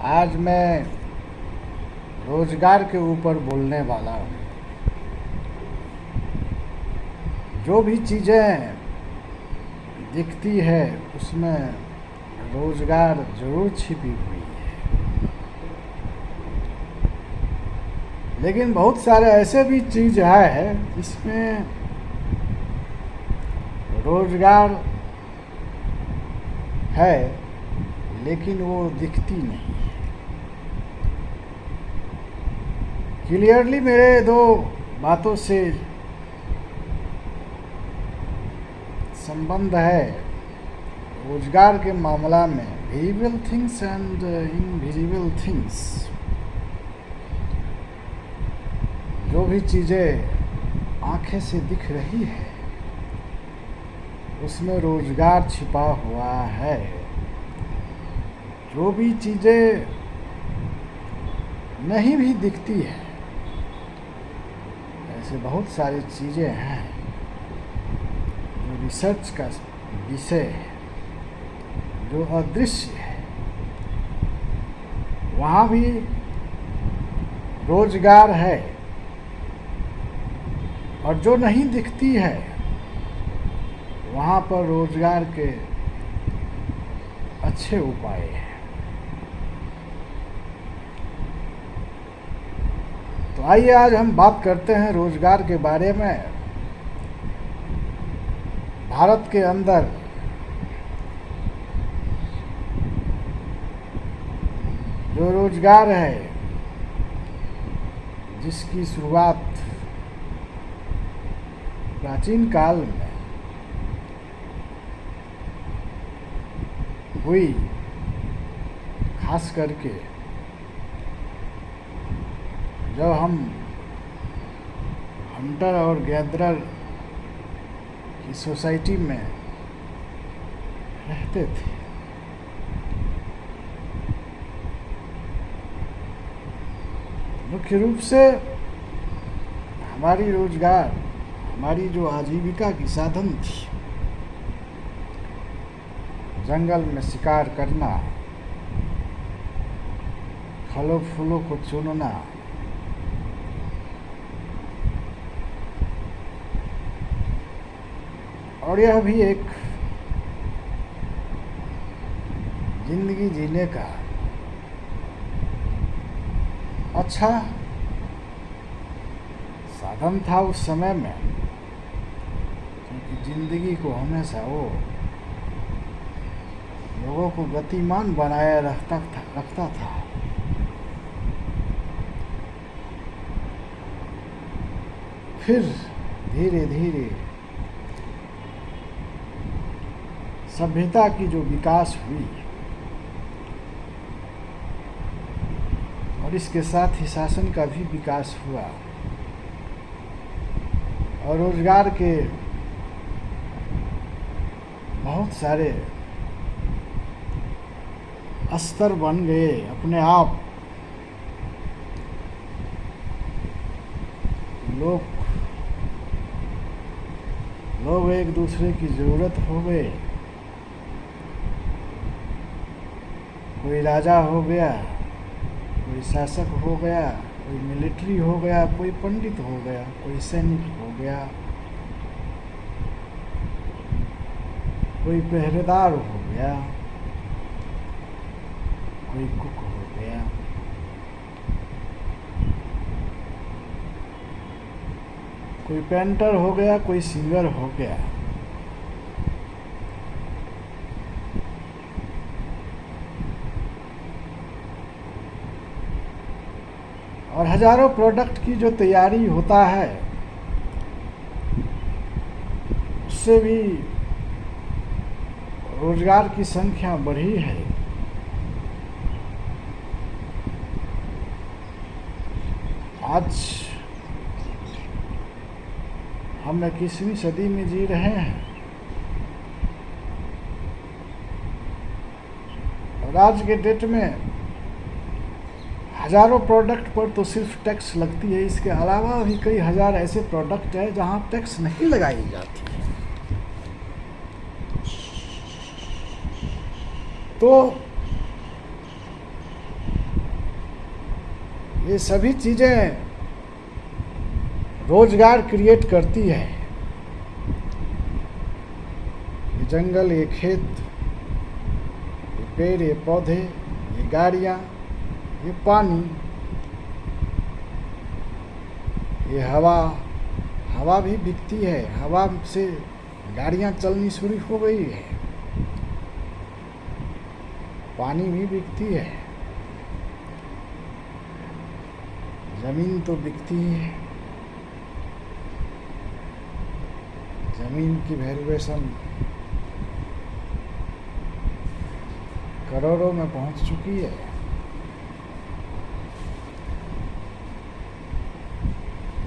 आज मैं रोजगार के ऊपर बोलने वाला हूँ। जो भी चीज़ें दिखती है उसमें रोजगार जरूर छिपी हुई है, लेकिन बहुत सारे ऐसे भी चीज़ है जिसमें रोजगार है लेकिन वो दिखती नहीं। क्लियरली मेरे दो बातों से संबंध है रोजगार के मामला में visible things and invisible things. जो भी चीज़ें आंखें से दिख रही है उसमें रोजगार छिपा हुआ है। जो भी चीज़ें नहीं भी दिखती है, ऐसे बहुत सारी चीज़ें हैं जो रिसर्च का विषय है, जो अदृश्य है। वहाँ भी रोजगार है, और जो नहीं दिखती है वहाँ पर रोजगार के अच्छे उपाय हैं। तो आइए आज हम बात करते हैं रोजगार के बारे में। भारत के अंदर जो रोजगार है जिसकी शुरुआत प्राचीन काल में हुई, खास करके जब हम हंटर और गैदरर की सोसाइटी में रहते थे। मुख्य रूप से हमारी जो आजीविका की साधन थी, जंगल में शिकार करना, फलों फूलों को चुनना, और यह भी एक जिंदगी जीने का अच्छा साधन था उस समय में, क्योंकि जिंदगी को हमेशा वो लोगों को गतिमान बनाए रखता था। फिर धीरे धीरे सभ्यता की जो विकास हुई और इसके साथ ही शासन का भी विकास हुआ और रोजगार के बहुत सारे स्तर बन गए अपने आप। लोग एक दूसरे की ज़रूरत हो गए। कोई राजा हो गया, कोई शासक हो गया, कोई मिलिट्री हो गया, कोई पंडित हो गया, कोई सैनिक हो गया, कोई पहरेदार हो गया, कोई कुक हो गया, कोई पेंटर हो गया, कोई सिंगर हो गया। और हजारों प्रोडक्ट की जो तैयारी होता है उससे भी रोजगार की संख्या बढ़ी है। आज हम 21वीं सदी में जी रहे हैं और आज के डेट में हजारों प्रोडक्ट पर तो सिर्फ टैक्स लगती है। इसके अलावा भी कई हजार ऐसे प्रोडक्ट है जहां टैक्स नहीं लगाई जाती है। तो ये सभी चीज़ें रोजगार क्रिएट करती है। ये जंगल, ये खेत, ये पेड़, ये पौधे, ये गाड़ियाँ, ये पानी, ये हवा। हवा भी बिकती है, हवा से गाड़ियाँ चलनी शुरू हो गई है। पानी भी बिकती है, जमीन तो बिकती ही है। जमीन की वैल्यूएशन करोड़ों में पहुंच चुकी है।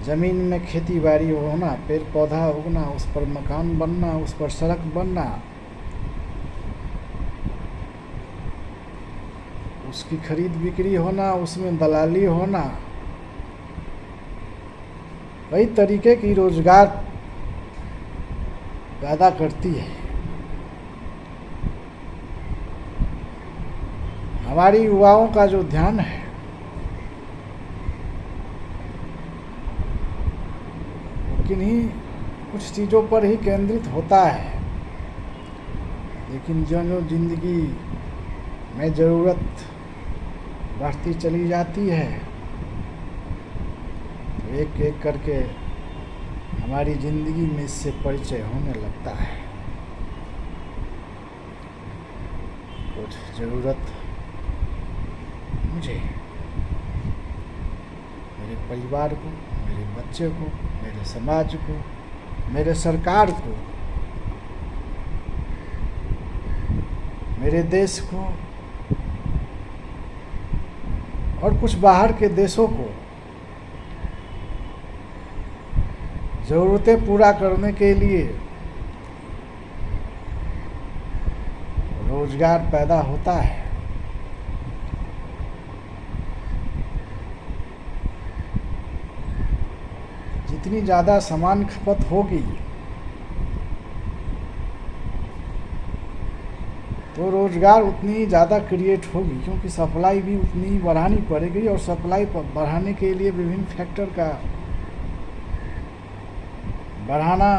जमीन में खेती बाड़ी होना, पेड़ पौधा उगना, उस पर मकान बनना, उस पर सड़क बनना, उसकी खरीद बिक्री होना, उसमें दलाली होना, कई तरीके की रोजगार पैदा करती है। हमारी युवाओं का जो ध्यान है किन्हीं कुछ चीज़ों पर ही केंद्रित होता है, लेकिन जो जिंदगी में ज़रूरत बढ़ती चली जाती है तो एक एक करके हमारी ज़िंदगी में इससे परिचय होने लगता है। कुछ ज़रूरत मुझे, मेरे परिवार को, मेरे बच्चे को, मेरे समाज को, मेरे सरकार को, मेरे देश को और कुछ बाहर के देशों को ज़रूरतें पूरा करने के लिए रोजगार पैदा होता है। जितनी ज़्यादा सामान खपत होगी तो रोजगार उतनी ही ज़्यादा क्रिएट होगी, क्योंकि सप्लाई भी उतनी ही बढ़ानी पड़ेगी और सप्लाई बढ़ाने के लिए विभिन्न फैक्टर का बढ़ाना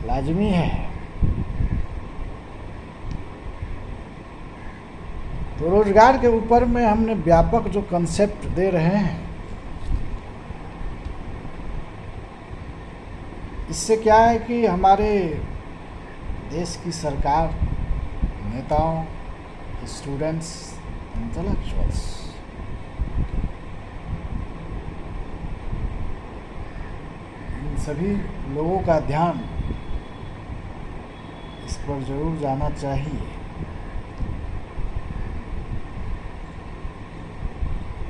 लाजमी है। तो रोजगार के ऊपर में हमने व्यापक जो कंसेप्ट दे रहे हैं, इससे क्या है कि हमारे देश की सरकार, नेताओं, स्टूडेंट्स, इंटेलेक्चुअल्स इन सभी लोगों का ध्यान इस पर जरूर जाना चाहिए।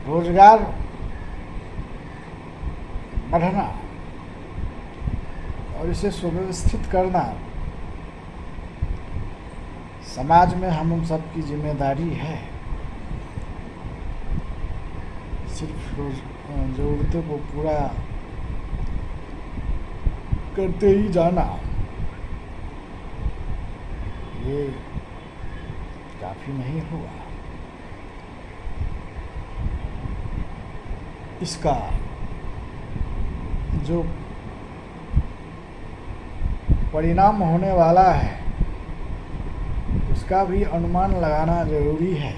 रोजगार बढ़ाना और इसे सुव्यवस्थित करना समाज में हम सब की जिम्मेदारी है। सिर्फ ज़रूरतों को पूरा करते ही जाना ये काफ़ी नहीं होगा। इसका जो परिणाम होने वाला है उसका भी अनुमान लगाना जरूरी है।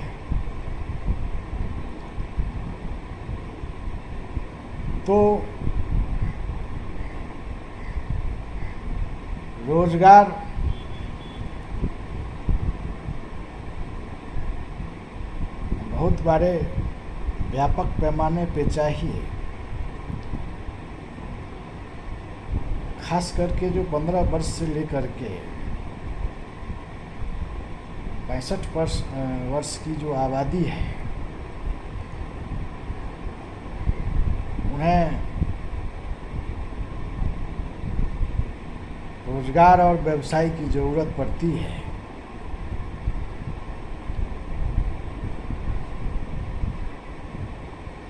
तो रोजगार बहुत बड़े व्यापक पैमाने पे चाहिए, खास करके जो 15 वर्ष से लेकर के 65 वर्ष की जो आबादी है उन्हें रोजगार और व्यवसाय की ज़रूरत पड़ती है।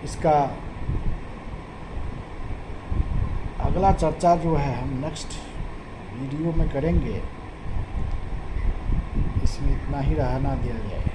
इसका अगला चर्चा जो है हम नेक्स्ट वीडियो में करेंगे। इसमें इतना ही रहना दिया जाए।